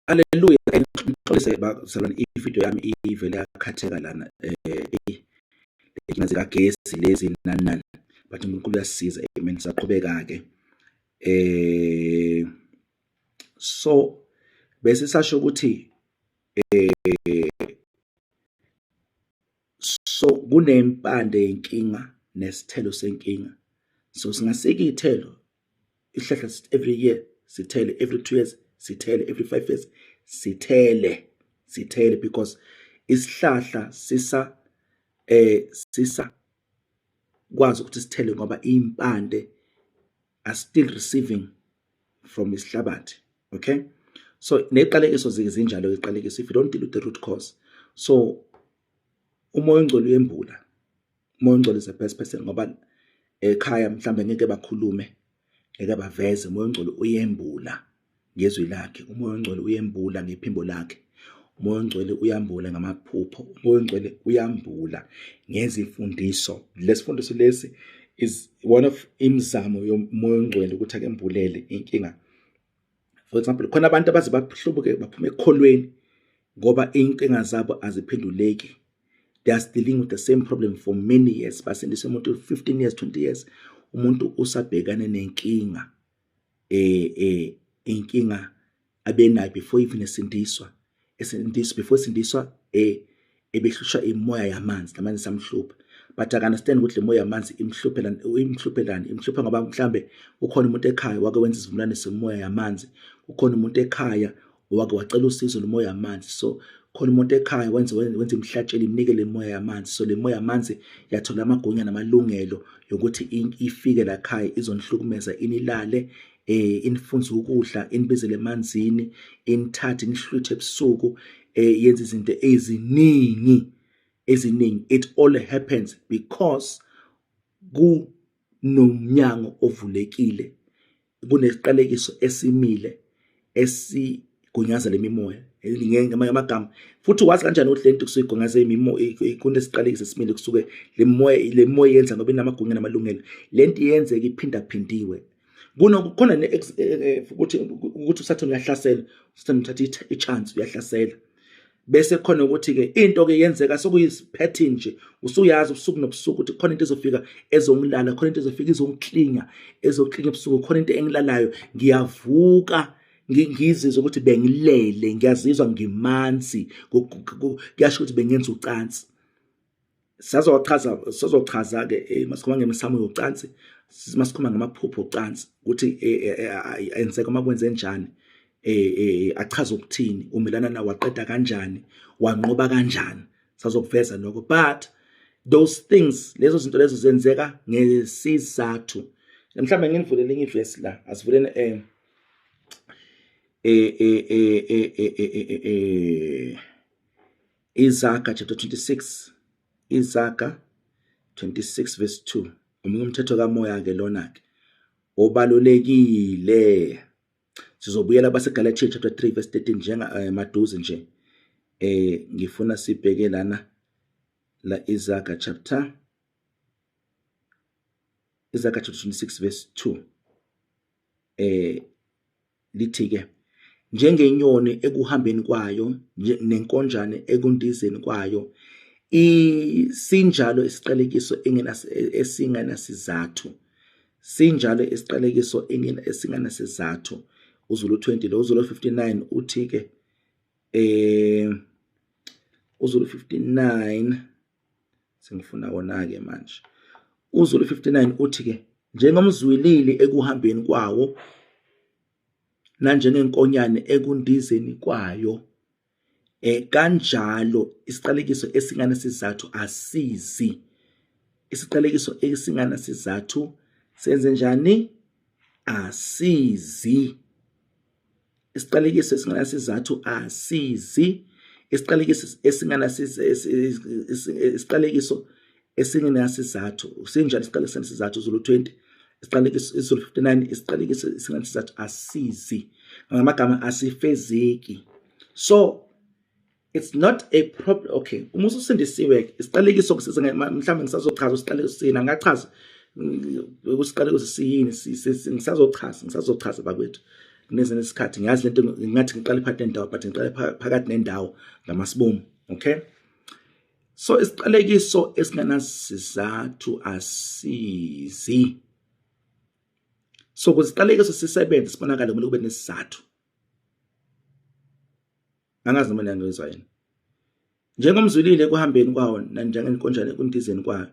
Haleluya. Ngixolise bazalwane, ividiyo yami ivele yakhatheka lana inkinga zikagesi lezi nani but uNkulunkulu uyasisiza. Amen. Saqhubeka ke. So bese sasho ukuthi so kunempande yenkinga nesithelo senkinga. So singasika ithelo ihlahla every year sithele, every 2 years sithele, every 5 years sithele because isihlahla sisa kwazi ukuthi sithele ngoba impande are still receiving from isihlabathi. Okay, so neqalekiso zinjalo iqalekiso, if you don't deal with the root cause. So umoya ongcwele uyembula. Umoya ongcwele is the best person ngoba ekhaya mhlambe ngeke bakhulume, ngeke baveze. Umoya ongcwele uyembula ngezwi lakhe. Umoya ongcwele uyembula ngephimbo lakhe. Umoya ongcwele uyambula ngamaphupho. Umoya ongcwele uyambula ngezifundiso. Lesifundiso lesi is one of imizamo yomoya ongcwele ukuthi akembulele inkinga. For example, khona abantu abazi bahlubuke baphuma ekholweni ngoba inkinga zabo aziphenduleki. They are dealing with the same problem for many years. Basindise umuntu 15 years, 20 years. Umuntu usabhekane nenkinga. Inkinga abenayo before even esindiswa. Before esindiswa ebehlushwa imoya yamanzi, lamanzi samhlupha. But I understand ukuthi le moya yamanzi imhlupha ngoba mhlambe ukhona umuntu ekhaya wake wenza isivumelwano semoya yamanzi. Ukhona umuntu ekhaya wake wacela usizo lomoya yamanzi. So khona umuntu ekhaya wenza imhlatshelo imnike le moya yamanzi. So le moya yamanzi yathola amagunya namalungelo yokuthi ifike la khaya izonihlukumeza, inilale, inifunze ukudla, inibizele emanzini, inithathe inihlwithe ebusuku, yenza izinto eziningi. It all happens because kunomnyango ovulekile, kunesiqalekiso esimile esigunyaza lemimoya. Ngamanye amagama futhi wazi kanjani ukuthi lento kusuyigunyaza imimoya, kunesiqalekiso esimile kusuke le moya yenza ngoba inamagunya namalungelo. Lento yenzeka iphindaphindiwe. Khona ukuthi usathona uyahlasela, usathona uthatha ichance uyahlasela. Bese khona ukuthi ke into ke yenzeka sokuyisiphethe nje, usuyazi ubusuku nobusuku ukuthi khona into ezofika ezongilala, khona into ezofika izongiklinga ebusuku, khona into engilalayo ngiyavuka ngizizwe ukuthi bengilele, ngiyazizwa ngimanzi, kuyasho ukuthi bengenza ucansi. Sazochaza ke masikhuluma ngemisamo yocansi, masikhuluma ngamaphupho ocansi ukuthi enzeka uma kwenze njani. Achaza ukuthini, umelana nawo, waqeda kanjani, wanqoba kanjani. Sazokuveza lokho, but those things, lezo zinto lezo zenzeka ngesizathu. Mhlawumbe nginivulele ivesi la, asivuleni Izaga chapter 26, Izaga 26 verse 2. Omunye umthetho kamoya ke lona ke obalulekile. Sizobuyela baseGalatia chapter 3 verse 13 njenga maduze nje. Ngifuna sibheke lana la Izaga chapter 26 verse 2. Lithi ke njengenyoni ekuhambeni kwayo nenkonjane ekundizeni kwayo, sinjalo isiqalekiso esinganasizathu. Sinjalo isiqalekiso esinganasizathu. uZulu 20 lo uZulu 59 uthi ke uZulu 59 sengifuna wona ke manje. uZulu 59 uthi ke njengomzwilili ekuhambeni kwawo nanjengenkonyane ekundizeni kwayo, kanjalo isiqalekiso esinganasizathu asizi. Isiqalekiso esinganasizathu senze njani? Asizi. Isiqalekiso esinganasizathu asizi. Isiqalekiso esinganasizathu sinjalo isiqalekiso esinganasizathu uZulu 20. Isiqalekiso uZulu 59 isiqalekiso esinganasizathu asizi. Ngamagama asifezeki. So it's not a problem. Okay, uma usindisiwe isiqalekiso mhlawumbe ngisazochaza isiqalekiso sina, ngachaza isiqalekiso siyini, ngisazochaza bakwethu. kunezinye isikhathi ngiyazi lento ngathi ngiqale phakathi nendawo but ngiqale phakathi nendawo ngamasibomu. Okay, so isiqalekiso esinganasizathu asizi. So ukuze isiqalekiso sisebenze sibonakale kumele kube nesizathu. Angazi noma niyangizwa yini. Njengomzwilile kuhambeni kwawo nanjengenkonjane kuntizeni kwayo.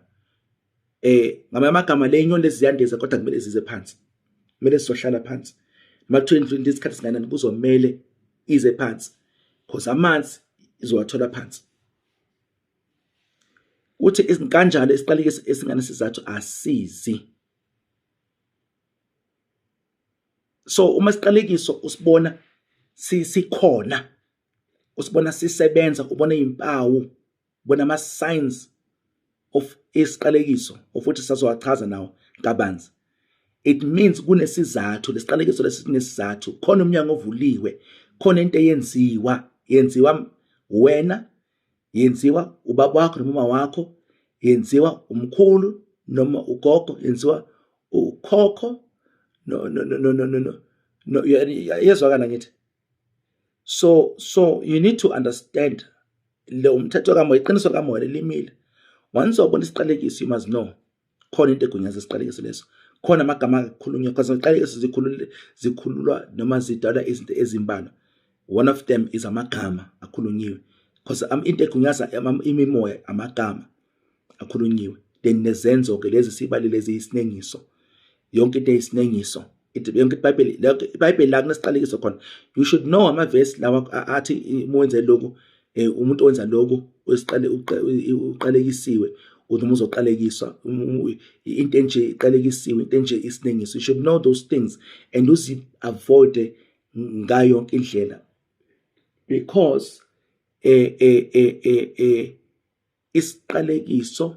Ngamanye amagama le inyoni leziyandiza kodwa kumele zize phansi. Kumele sizohlala phansi. Uma-2020 isikhathi singanani kuzomele ize phansi. Because amanzi izowathola phansi. Uthi kanjalo isiqalekiso esinganasizathu asizi. So uma isiqalekiso usibona sikhona, usibona sisebenza, ubona izimpawu, ubona ama signs of isiqalekiso ofuthi sazowachaza nawo kabanzi. It means kunesizathu, lesiqalekiso lesinesizathu, khona umnyango ovuliwe, khona into yenziwa wena, yenziwa ubaba wakho noma mama wakho, yenziwa umkhulu noma ugogo, yenziwa ukhokho. No, yezwakala ngithi. So you need to understand lo umthetho kamoya, iqiniso kamoya limile. Once ubona isiqalekiso you must know khona into egunyaza isiqalekiso leso. Khona amagama akukhulunywa because isiqalekiso zikhululwa noma zidala izinto ezimbalwa. One of them is amagama akhulunyiwe because into egunyaza imimoya amagama akhulunyiwe. Then nezenzo ke lezi sibalile eziyisinengiso. Yonke into eyisinengiso. Yonke iBhayibheli la kunesiqalekiso khona. You should know amavesi lawa athi mwenze lokhu umuntu owenza lokhu uqalekisiwe noma uzoqalekiswa into enje iqalekisiwe into enje isinengiso. You should know those things and uzi-avoid ngayo yonke indlela because isiqalekiso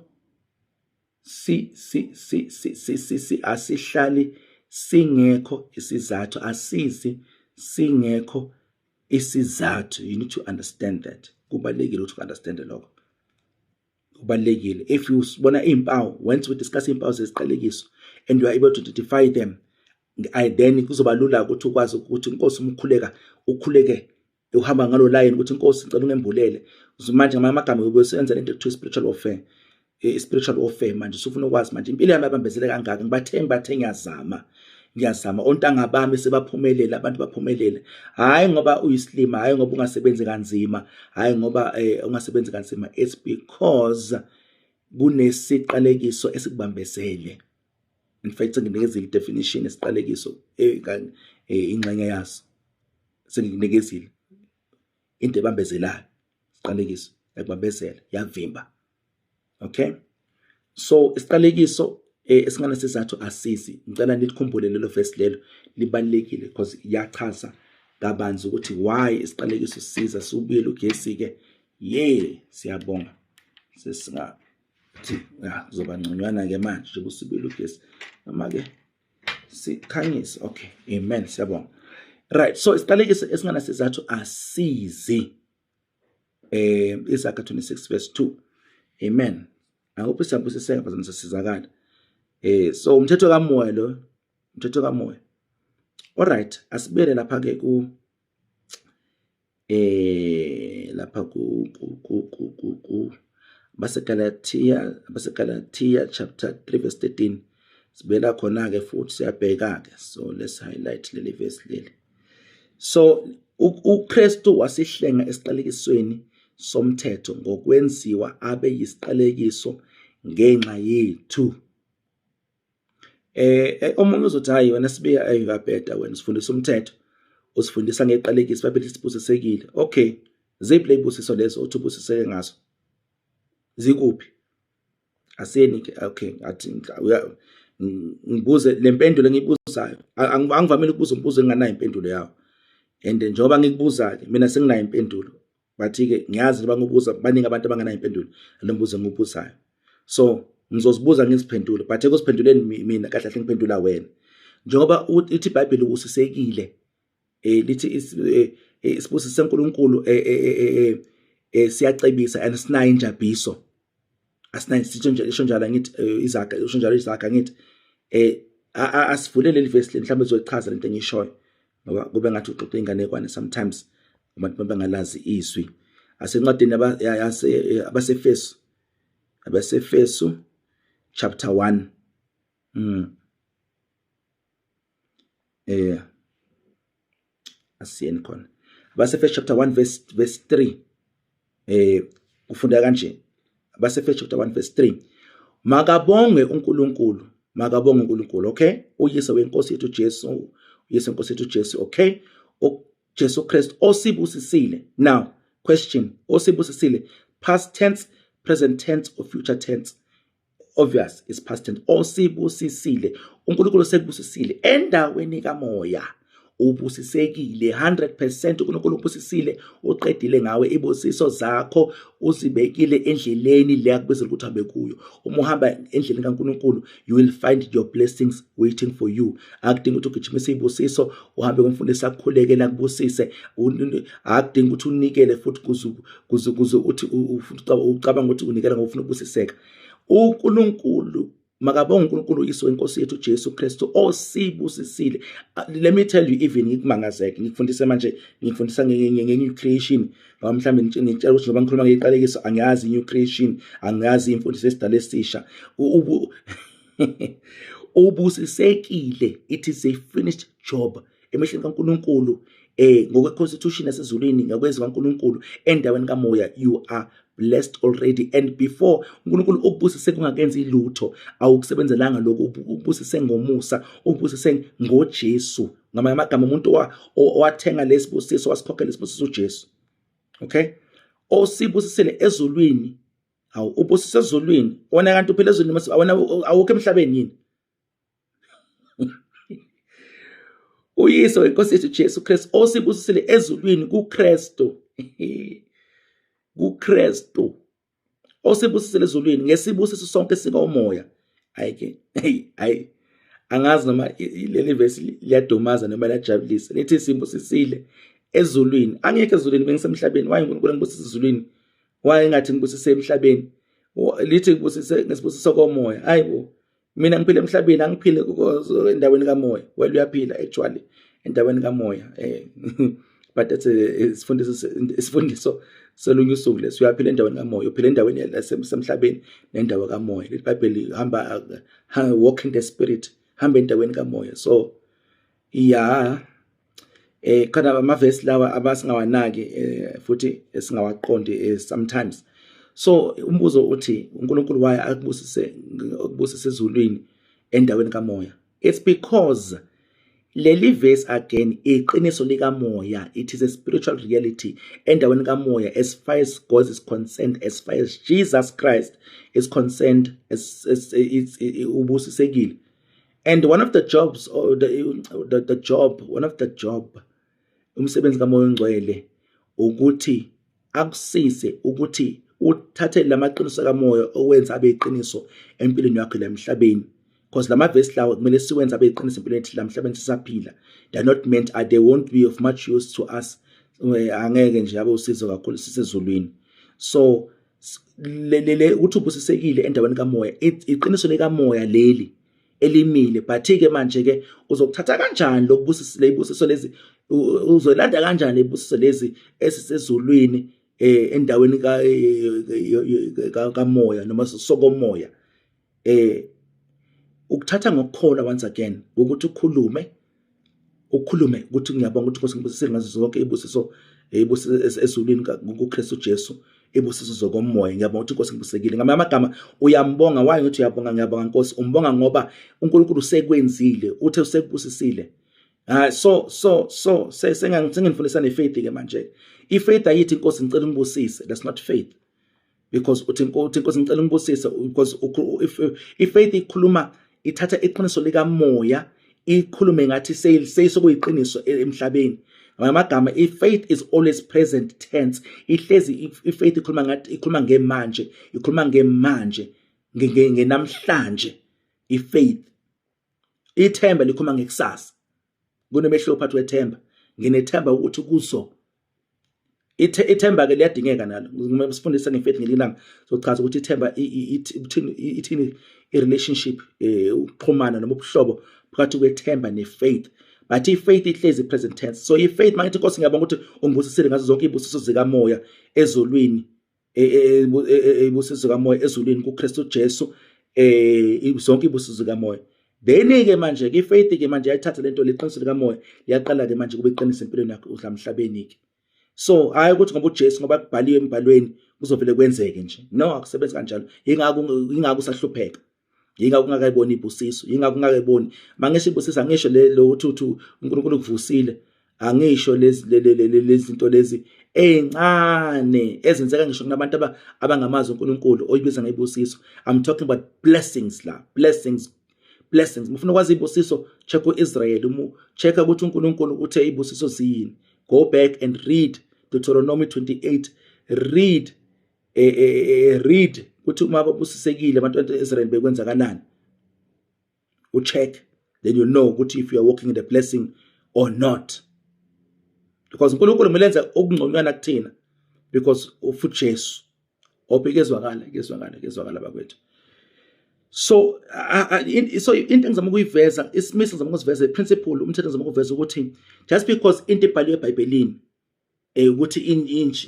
asihlali singekho isizathu, asizi singekho isizathu. You need to understand that. Kubalekile ukuthi understand lokho. Kubalekile. If you bona izimpawu, once we discuss izimpawu zesiqalekiso and you are able to identify them, then kuzoba lula ukuthi ukwazi ukuthi inkosi ukhuleke uhamba ngalo line ukuthi inkosi ngicela ungembulele. Manje amagama yokusebenza lento ekuthiwa spiritual warfare. Spiritual warfare manje usufuna ukwazi manje impilo yami abambezele kangaka ngibathe ngiyazama ontanga bami sebaphumelela abantu baphumelele hayi ngoba uyislima hayi ngoba ungasebenzi kanzima hayi ngoba ungasebenzi kanzima. It's because kunesiqalekiso esikubambezele. In fact nginikezile definition esiqalekiso ingxenye yaso senginikezile into ebambezelayo isiqalekiso ekubambezela yavimba. Okay, so isiqalekiso esinganasizathu asizi. Ngicela nilikhumbule lelo verse lelo libalekile because yachaza kabanzi ukuthi why isiqalekiso siza subuyele ugesi ke siyabonga sesingathi kuzoba ngconywana ke manje nje kusubuyele ugesi noma ke sikhanyisa. Okay, amen, siyabonga. Right, so isiqalekiso esinganasizathu asizi. Isaka 26 verse 2. Amen. I hope isambusiseka bazanisa sizakala. So umthetho kamoya lo, umthetho kamoya. All right, asibele lapha ke ku lapha ku baseGalatia chapter 3 verse 13. Sibela khona ke futhi siyabheka ke. So let's highlight leli verse leli. So uKristu wasihlenga esiqalekisweni somthetho ngokwenziwa abe yisiqalekiso ngenxa yethu. Omunye uzothi hayi wena sibiya ayingabheda wena sifundisa umthetho usifundisa ngeqalekiso babe lisibusisekile. Okay, ziphi lezibusiso lezo uthi ubusiseke ngazo? Zikuphi? Aseni ke okay athi ngibuze lempendulo engiyibuzayo angivamile ukubuza umbuzo enganayo impendulo yawo. And njengoba ngikubuza ke mina senginayo impendulo. Bathi ke ngiyazi bangibuza baningi abantu abanganayo impendulo lo mbuzo engibuzayo. So ngizozibuza ngiziphendule but ekusiphenduleni mina kahle kahle ngiphendula wena. Njengoba uthi iBhayibheli ubusisekile lithi isibusiso seNkulunkulu siyacebisa and sinayo injabiso. Asinayo isho njalo ngithi Iziqalekiso ngithi asivulele leli verse mhlawumbe uzoyichaza lento engishoyo. ngoba kube ngathi uxoxa inganekwane sometimes abantu bangalazi izwi. Asencwadini abasefeso chapter 1 asiyeni khona abasefeso chapter 1 verse 3 ufunda kanje. Abasefeso chapter 1 verse 3, makabonge uNkulunkulu, makabonge uNkulunkulu, okay, uyise wenkosi yethu Jesu, uyise wenkosi yethu Jesu, okay, Jesu Christ osibusisile. Now question, osibusisile, past tense, present tense or future tense? Obvious, it's past tense. Osibusisile, uNkulunkulu sekubusisile endaweni kamoya, ubusisekile 100%. uNkulunkulu ubusisile, uqedile ngawe ibusiso zakho, uzibekile endleleni le yakubizela ukuthi uhambe kuyo. Uma uhamba endleleni kaNkulunkulu, you will find your blessings waiting for you. Akudingi ukuthi ugijimise ibusiso uhambe kumfundisi akukhuleke la kubusise, akudingi ukuthi unikele futhi kuze uthi ucabanga ukuthi unikela ngoba ufuna ukubusiseka. uNkulunkulu makabonge uNkulunkulu uyise wenkosi yethu Jesu Kristu osibusisile. Let me tell you, even ngikmangazeke ngikufundisa manje, ngikufundisa nge-new creation, ngoba mhlambe ngicela ukuthi ngoba ngikhuluma ngeqalekiso angiyazi new creation, angiyazi imfundiso yesidala esisha. Ubusisekile, it is a finished job emehlweni kaNkulunkulu, ngokwe-constitution yasezulwini, ngakwezwi kaNkulunkulu endaweni kamoya, you are blessed already. And before uNkulunkulu ukubusise kungakenzi lutho, awukusebenzelanga lokho, ubusise ngomusa, ubusise ngoJesu. Ngamanye amagama umuntu owathenga lesibusiso, wasikhokhela lesibusiso uJesu, okay. Osibusisile ezulwini, ubusise ezulwini, wona kanti uphila ezulwini, wona awukho emhlabeni yini? Uyise wenkosi yethu Jesu Kristu osibusisile ezulwini kuKristu, kuKristu osibusisile ezulwini ngesibusiso sonke sikamoya. Hayi angazi noma leli verse liyadumaza noma liyajabulisa, lithi sibusisile ezulwini. Angeke ezulwini bengisemhlabeni, waye uNkulunkulu ngibusise ezulwini, waye ngathi ngibusise emhlabeni, lithi ngibusise ngesibusiso komoya. Hayibo, mina ngiphila emhlabeni, angiphile endaweni kamoya. Well, uyaphila actually endaweni kamoya, but that's isifundiso selunye usuku leso. Uyaphila endaweni kamoya, uphila endaweni yasemhlabeni nendawo kamoya. iBhayibheli hamba walk in the spirit, hamba endaweni kamoya. So yeah, khona amavesi lawa abasingawanaki futhi esingawaqondi sometimes. So umbuzo uthi uNkulunkulu waye akubusise ezulwini endaweni kamoya. It's because leli verse again iqiniso likamoya, it is a spiritual reality endaweni kamoya as far as God is concerned, as far as Jesus Christ is concerned, as ubusisekile. And one of the jobs, or the job, one of the job umsebenzi kamoya ongcwele ukuthi akusise ukuthi uthathe lamaqiniso kamoya owenza abe iqiniso empilweni yakho la emhlabeni. Because lama verse lawo kumele siwenza abe iqiniso empilweni la emhlabeni sisaphila. They are not meant, they won't be of much use to us. Angeke nje abe usizo kakhulu sisezulwini. So lele uthi ubusisekile endaweni kamoya, iqiniso likamoya leli elimile. But ke manje ke uzokuthatha kanjani lokubusisile ibusiso lezi, uzolanda kanjani ibusiso lezi esisezulwini endaweni kamoya noma sokomoya? Ukuthatha ngokukholwa once again, ukuthi ukhulume ukuthi ngiyabonga ukuthi Nkosi ngibusisile ngazo zonke ibusiso ezulwini kuKristu Jesu, ibusiso zokomoya. Ngiyabonga ukuthi Nkosi ngibusekile. Ngamanye amagama uyambonga. Waye ukuthi uyabonga? Ngiyabonga Nkosi. Umbonga ngoba uNkulunkulu usekwenzile, uthe usekubusisile. So sengifundisa nefaith ke manje. Ifaith ayithi Nkosi ngicela ungibusise. That's not faith. Because uthi Nkosi ngicela ungibusise, because if faith ikhuluma, ithatha iqiniso likamoya ikhulume ngathi seyisokuyiqiniso emhlabeni. Ngamagama, faith is always present tense. Ihlezi ifaith ikhuluma ngathi, ikhuluma ngemanje, ikhuluma ngemanje, ngenamhlanje. Ifaith, ithemba likhuluma ngekusasa. Kunemehlo phakathi kwethemba. Nginethemba ukuthi kuzo. Ithemba ke liyadingeka nalo. Ngisifundisa ngefaith ngelilanga sochaza ukuthi ithemba ithini i-relationship, ukuxhumana noma ubuhlobo phakathi kwethemba nefaith. but i-faith ihlezi present tense. So i-faith mangithi Nkosi ngiyabonga ukuthi ungibusisile ngazo zonke izibusiso zikamoya ezulwini, izibusiso zikamoya ezulwini kuKristu Jesu, zonke izibusiso zikamoya. Then-ke manje i-faith-ke manje yayithatha lento leqiniso likamoya liyaqala-ke manje kube iqiniso empilweni yakho emhlabeni-ke. So hayi ukuthi ngoba uJesu ngoba kubhaliwe embhalweni kuzovele kwenzeke nje. No, akusebenzi kanjalo. Ingakho usahlupheka. Yingakho ungakayiboni ibusiso, yingakho ungakayiboni. Mangisho ibusiso angisho lo uthi uNkulunkulu ukuvusile, angisho lezi zinto lezi ezincane ezenzeka ngisho kunabantu abangamazi uNkulunkulu oyibiza ngebusiso. I'm talking about blessings la, blessings. Mufuna kwazi ibusiso, check uIsrael, check ukuthi uNkulunkulu uthe ibusiso ziyini. Go back and read Deuteronomy 28. Read ukuthi uma babusisekile abantu beIsrael bekwenza kanani. Check, then you know ukuthi if you are walking in the blessing or not. Because uNkulunkulu umelenza okungconywana kuthina because of Jesu. Kezwakala bakwethu. So into engizama ukuyiveza, isimisi ngizama ukuveza, principle, umthetho ngizama ukuveza ukuthi just because into ibhaliwe eBhayibhelini ukuthi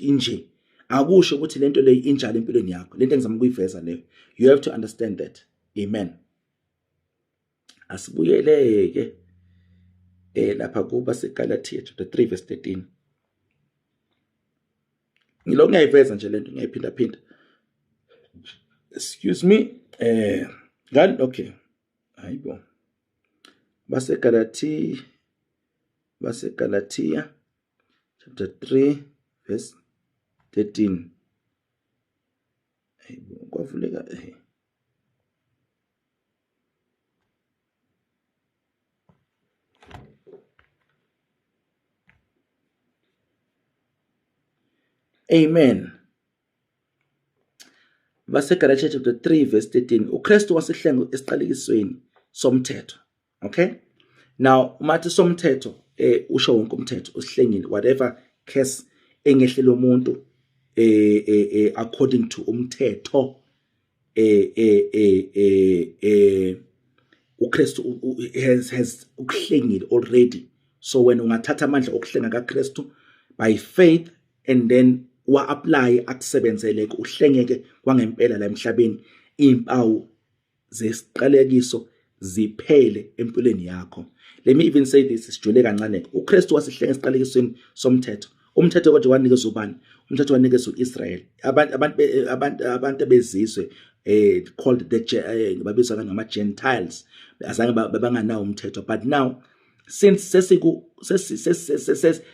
inje akusho ukuthi lento le injalo empilweni yakho. Lento engizama ukuyiveza leyo. You have to understand that. Amen. Asibuyeleke lapha kuba seGalatia chapter 3 verse 13. Ngilo ngiyayiveza nje lento ngiyayiphinda. Excuse me. Okay. Hayibo. Galatia chapter 3 verse 13. Hayibo kwavuleka Amen. Galatia chapter 3 verse 13. uKristu wasihlenga esiqalekisweni somthetho. Okay? Now, umathi somthetho usho wonke umthetho usihlengile, whatever case engehlela umuntu according to umthetho uKristu has ukuhlengile already. So when ungathatha amandla okuhlenga kaKristu by faith and then wa apply akusebenzeleke uhlengeke kwangempela la emhlabeni, impawu zesiqalekiso ziphele empilweni yakho. Let me even say this, sijule kancane. uKristu wasihlenga esiqalekisweni somthetho. Umthetho kodwa wanikeza ubani? Umthetho wanikeza uIsrael. Abantu bezizwe called the babizwa ngama Gentiles. Azange babanganawo umthetho, but now since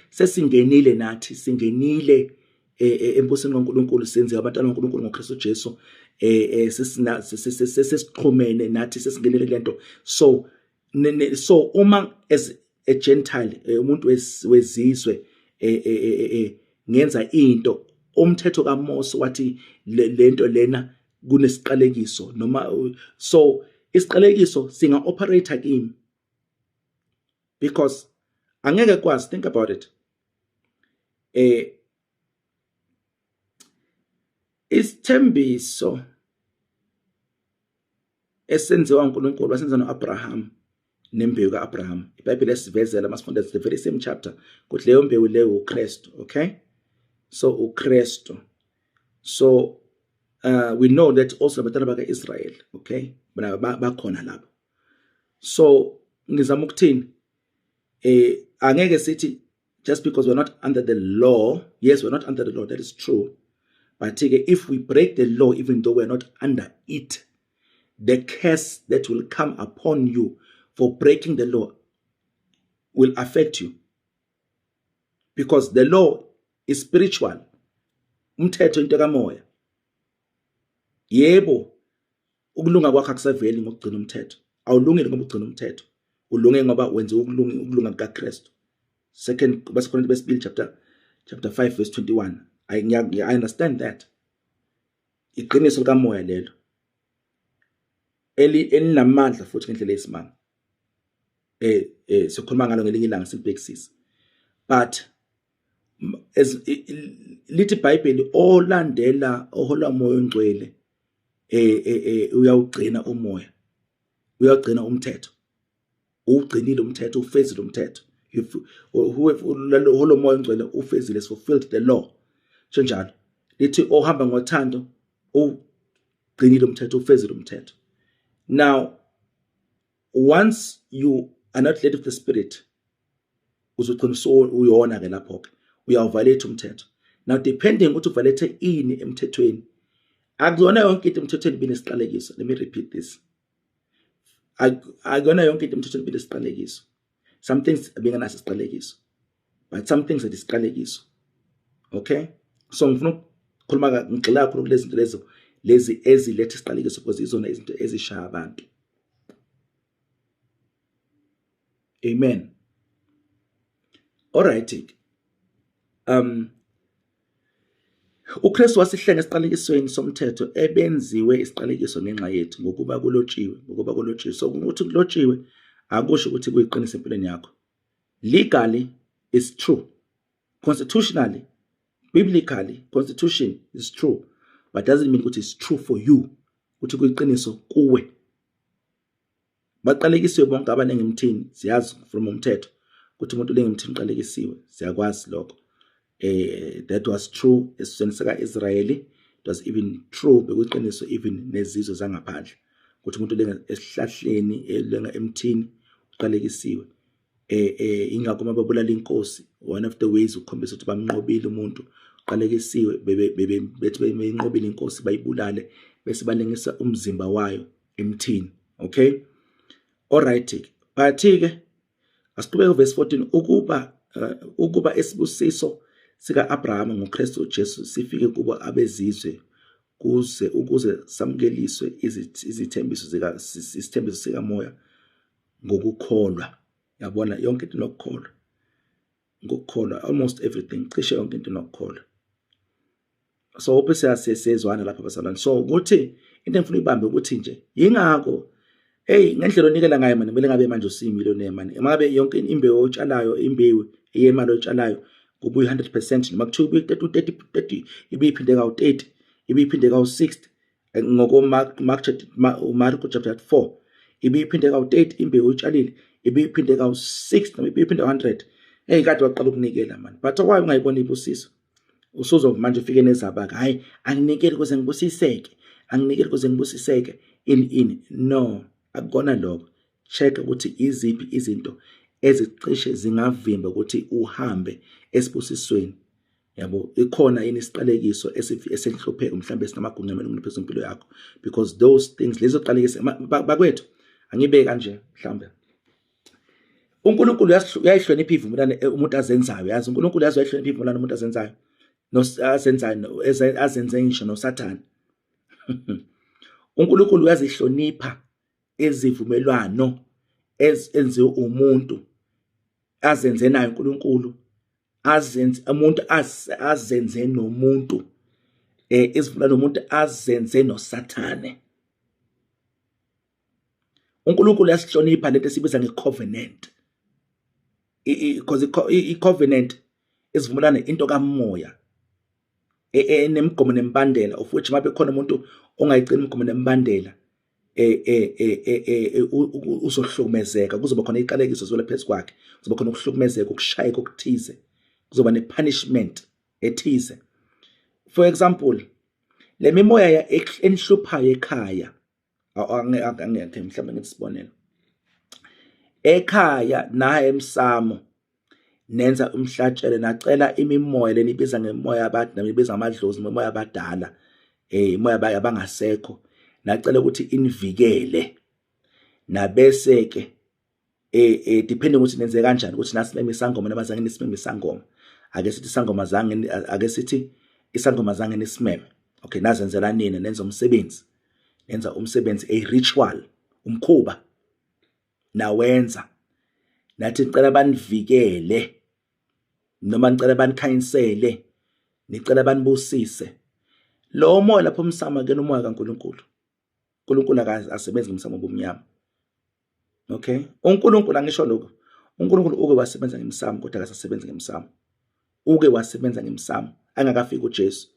sesingenile nathi, singenile embusweni kaNkulunkulu, senziwa abantwana kaNkulunkulu ngoKristu Jesu, sesixhumene nathi, sesingenile lento. So uma as a Gentile, umuntu wezizwe ngenza into, umthetho kaMose wathi lento lena kunesiqalekiso noma, so isiqalekiso singa operate kimi because angeke kwazi. Think about it. Isithembiso esenziwa uNkulunkulu wasenza noAbraham nembewu kaAbraham. iBhayibheli esivezela masifunda the very same chapter ukuthi leyo mbewu leyo uKristu. Okay, so uKristu. So we know that also abantwana bakaIsrael, okay, bakhona lapho. So ngizama ukuthini, angeke sithi just because we're not under the law. Yes, we're not under the law, that is true. But if we break the law, even though we're not under it, the curse that will come upon you for breaking the law will affect you. Because the law is spiritual. Umthetho into kamoya. Yebo, ukulunga kwakho akusaveli ngokugcina umthetho. Awulungile ngoba ugcina umthetho. Ulunge ngoba wenze ukulunga kukaKristu. 2 Corinthians chapter 5 verse 21. I understand that. Iqiniso likamoya lelo. Elinamandla futhi ngendlela esimanga. Sikhuluma ngalo ngelinye ilanga silibhekisisa. But as lithi iBhayibheli olandela ohola umoya ongcwele uyawugcina umoya. Uyawugcina umthetho. ugcinile umthetho, ufezile umthetho. Lo moya ongcwele ufezile, fulfilled the law. Njalo lithi ohamba ngothando ugcinile umthetho, ufezile umthetho. Now once you are not led of the Spirit, uzogcina uyona ke lapho ke uyawuviolate umthetho. Now depending ukuthi uviolate ini emthethweni, akuzona yonke into emthethweni binesiqalekiso. Let me repeat this. Akuzona yonke into emthethweni binesiqalekiso. Some things bengenaso isiqalekiso, but some things are isiqalekiso. Okay, so ngifuna ukukhuluma ngigxila kakhulu kulezi zinto lezi eziletha isiqalekiso, because izona izinto ezishaya abantu. Amen. Alright. uKristu wasihlenga esiqalekisweni somthetho ebenziwe isiqalekiso ngenxa yethu ngokuba kulotshiwe. So ukuthi kulotshiwe akusho ukuthi kuyiqiniso empilweni yakho. Legally is true. Constitutionally, biblically, constitution is true, but doesn't mean ukuthi it's true for you. Ukuthi kuyiqiniso kuwe. Baqalekisiwe bonke abaningi emthini, siyazi from umthetho ukuthi umuntu lengemthini uqalekisiwe, siyakwazi lokho. That was true esizweni sika-Israyeli. It was even true bekuyiqiniso even nezizwe zangaphandle ukuthi umuntu lenga esihlahleni elenga emthini uqalekisiwe. Ingakho mababulala inkosi, one of the ways ukukhombisa ukuthi bamnqobile umuntu uqalekisiwe, bethi beyinqobile inkosi bayibulale bese balengisa umzimba wayo emthini. Okay, alright. But ke asiqhubeke verse 14 ukuba esibusiso sika Abraham ngoKristu Jesu sifike kubo abezizwe ukuze samkeliswe izithembiso sika moya ngokukholwa. Yabona yonke into nokukholwa. Ngokukholwa almost everything, cishe yonke into nokukholwa. So opese siyasezwana lapha basalwana. So ukuthi into engifuna ibambe ukuthi nje yingako ngendlela onikela ngayo manje, kumele ngabe manje usimillionaire manje. Ngabe yonke imbewu otshalayo, imbewu eyemali otshalayo kubuye 100%, noma kuthiwa ubuye 30 ibiphinde ka-30 ibiphinde ka-60 ngoko Marko chapter 4 ibiphinde ka-30 imbewu otshalile ibiphinde ka-60 noma ibiphinde ka-100. Kade waqala ukunikela manje, but why ungayibona ibusiso? Usuzo manje ufike nezabaka, hayi anginikele ukuze ngibusiseke, anginikele ukuze ngibusiseke in no, akukona lokho. Check ukuthi iziphi izinto ezicishe zingavimba ukuthi uhambe esibusisweni. Yabo, ikhona yini isiqalekiso esenhlupheko mhlambe sinamagunya amaningana phezulu impilo yakho, because those things lezo qalekiso bakwethu angibe kanje mhlambe uNkulunkulu uyayihlonipha ivumelano umuntu azenzayo. Yazi uNkulunkulu uyayihlonipha ivumelano umuntu azenzayo azenze ngisho noSathane. uNkulunkulu uyazihlonipha ezivumelwano ezenziwe umuntu azenze nayo uNkulunkulu, azenze umuntu azenze nomuntu, izivumelwano umuntu azenze noSathane. uNkulunkulu uyasihlonipha lento esibiza ngecovenant, because icovenant isivumelwano into kamoya enemgomo nembandela, of which ngabe khona umuntu ongayigcina imgomo nembandela uzohlukumezeka, kuzoba khona iqalekiso zivela phezu kwakhe, kuzoba khona ukuhlukumezeka, ukushayeka okuthize, kuzoba ne-punishment ethize. For example, le mimoya enhluphayo ekhaya, angeke mhlawumbe ngisibonela ekhaya naye emsamo nenza umhlatshelo, nacela imimoya leni ibiza ngemoya yabantu, nabiza amadlozi, imimoya abadala, imoya abangasekho, nacela ukuthi inivikele. Nabese ke depending ukuthi nenze kanjani, ukuthi nasimeme isangoma nabazange nisimeme isangoma, ake sithi isangoma zange, ake sithi isangoma zange nisimeme. Okay, nazenzela nina, nenza umsebenzi a ritual, umkhuba nawenza, nathi nicela banivikele, noma nicela banikhanyisele, nicela banibusise. Lo moya lapho umsama ke umoya kaNkulunkulu. uNkulunkulu akasebenzi ngomsamo obumnyama. Okay, uNkulunkulu angisho lokho, uNkulunkulu uke wasebenza ngemsamo kodwa akasasebenzi ngemsamo. Uke wasebenza ngemsamo angakafika uJesu.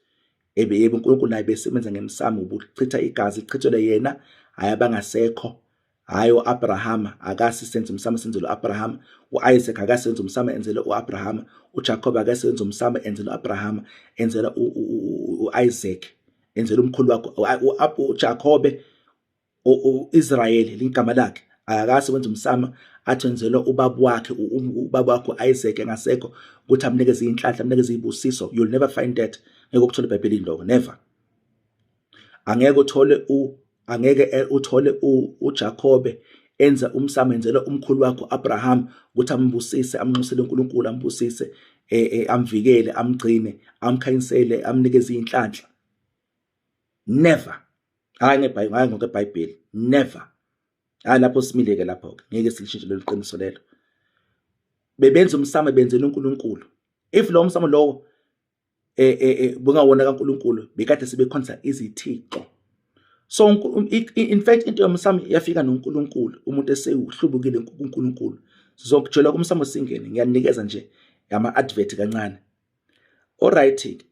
Yebo uNkulunkulu naye besebenza ngemsamo, ubuchitha igazi lichithelwe yena, hayi abangasekho, hayi u-Abrahama akasisenza umsamo enzele u-Abrahama, u-Isaac akasenza umsamo enzele u-Abrahama, uJacob akasenza umsamo enzele u-Abrahama, enzela u-Isaac, enzela umkhulu wakho uJacobe, u-Israyeli ligama lakhe, akasebenza umsamo athi enzela ubaba wakhe, ubaba wakho u-Isaac engasekho ukuthi amnikeze inhlanhla, amnikeze izibusiso. You'll never find that. Ngeke ukuthola eBhayibhelini lokho, never. Angeke uthole uJacobe enza umsamo enzela umkhulu wakho Abraham ukuthi ambusise, amnxusele uNkulunkulu, ambusise, amvikele, amgcine, amkhanyisele, amnikeze inhlanhla. Never. Hayi ngeBhayibheli, never. Lapho simileke lapho ke ngeke silishintshe lelo qiniso lelo. Bebenza umsamo benzela uNkulunkulu. If lo msamo lowo bungawona kaNkulunkulu, bekade sebekhonza izithixo. So in fact into yomsamo yafika noNkulunkulu, umuntu eseuhlubukile kuNkulunkulu. Sizokujela kumsamo singene, ngiyanikeza nje ama-advert kancane. Alright,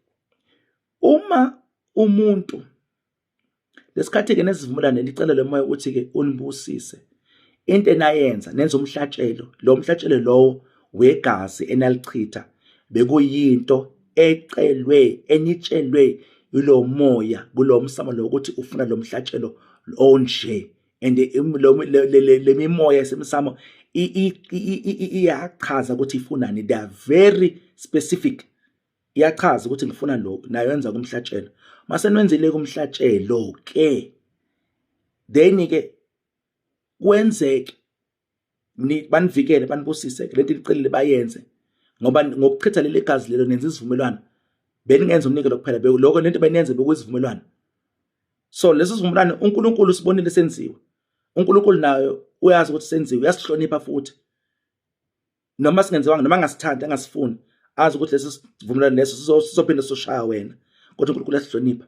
uma umuntu lesikhathi ke nesivumelane licela lemoya ukuthi ke unibusise, into enayenza nenza umhlatshelo, lo mhlatshelo lowo wegazi enalichitha bekuyinto ecelwe, enitshelwe yilo moya kulo msamo lo ukuthi ufuna lo mhlatshelo onje. And le mimoya yasemsamo iyachaza ukuthi ifunani. They are very specific. Iyachaza ukuthi ngifuna lokho, nayo yenza kumhlatshelo. Mase nwenzile kumhlatshelo ke, then ke kwenzeke banivikele, banibusise lento licelile bayenze, ngoba ngokuchitha leli gazi lelo nenza isivumelwano. Beningenza umnikelo kuphela, lokho lento beniyenze bekuyisivumelwano. So lesi sivumelwano uNkulunkulu sibonile senziwe. uNkulunkulu nayo uyazi ukuthi senziwe, uyasihlonipha futhi. Noma singenziwanga, noma angasithandi, angasifuni, azi ukuthi lesi sivumelwano leso sizophinda soshaya wena, kodwa uNkulunkulu uyasihlonipha.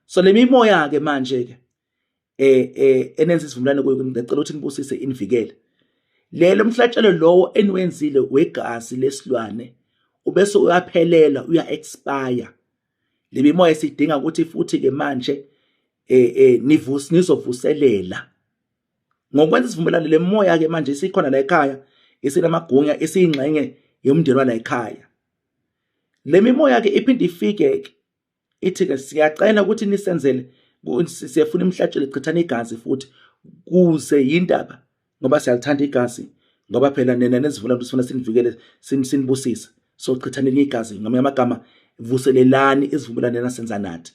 So le mimoya ke manje ke enenza isivumelwano kuyo, ngicela ukuthi nibusise inivikele. Lelo mhlatshelo lowo eniwenzile wegazi lesilwane ubese uyaphelela, uya-expire. Le mimoya sidinga ukuthi futhi ke manje nizovuselela. Ngokwenza isivumelwano le moya ke manje isikhona la ekhaya, isinamagunya, isiyingxenye yomndeni wala ekhaya. Le mimoya ke iphinde ifike ke ithi ke siyacela ukuthi nisenzele, siyafuna imhlatshelo echithana igazi futhi kuze yindaba, ngoba siyalithanda igazi, ngoba phela nena nesivumelwano sifuna sinivikele, sinibusise. So chithaneni igazi, ngamanye amagama vuselelani isivumelwano nasenza nathi.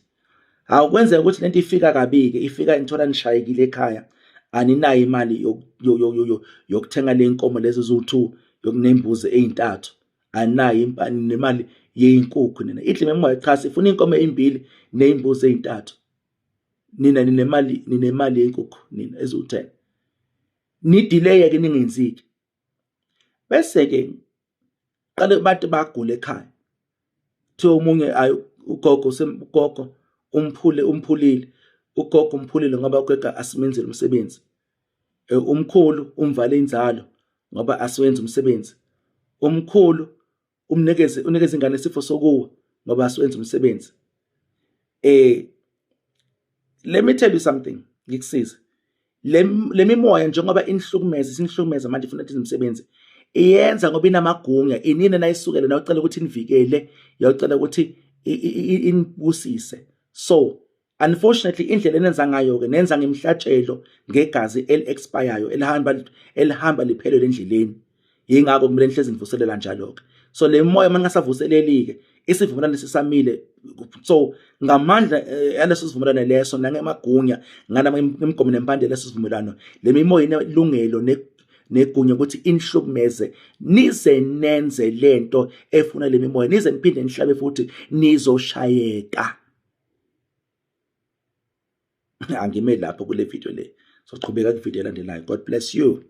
Awukwenzeka ukuthi lento ifika kabike, ifika nithola nishayekile ekhaya, aninayo imali yokuthenga le nkomo lezo eziwu2, yokunembuzi ezi3, aninayo nemali yeyinkukhu. Nina ithi memoya cha sifuna inkomo ezi2 nezimbuzi ezi3, nina ninemali yeyinkukhu nina eziwu10, nidelay ke ningenziki. Bese ke qale abantu bagula ekhaya, thi omunye ayi ugogo umphulile, ugogo umphulile ngoba ugogo asimenzele umsebenzi. Umkhulu umvale inzalo ngoba asiwenza umsebenzi. Umkhulu unikeze ingane isifo sokuwa ngoba asiwenza umsebenzi. Let me tell you something, ngikusiza. Le mimoya njengoba inihlukumeza manje ifuna ukuthi umsebenzi, iyenza ngoba inamagunya, inini nayisukele nayo ucela ukuthi inivikele, yacela ukuthi inibusise. So unfortunately indlela enenza ngayo ke nenza ngemhlatshelo ngegazi eli-expireyo elihamba liphelele endleleni. Yingakho kumele nihlezi nivuselela njalo ke. So le moya mangasavuseleli ke isivumelwano sisamile. So ngamandla yaleso sivumelwano leso nangemagunya ngalamigomo nempande leso sivumelwano, le mimoya inelungelo negunya ukuthi inihlukumeze, nize nenze lento efuna le mimoya, nize niphinde nihlabe futhi nizoshayeka. Angime lapho kule video le. So chubeka ku video elandelayo. God bless you.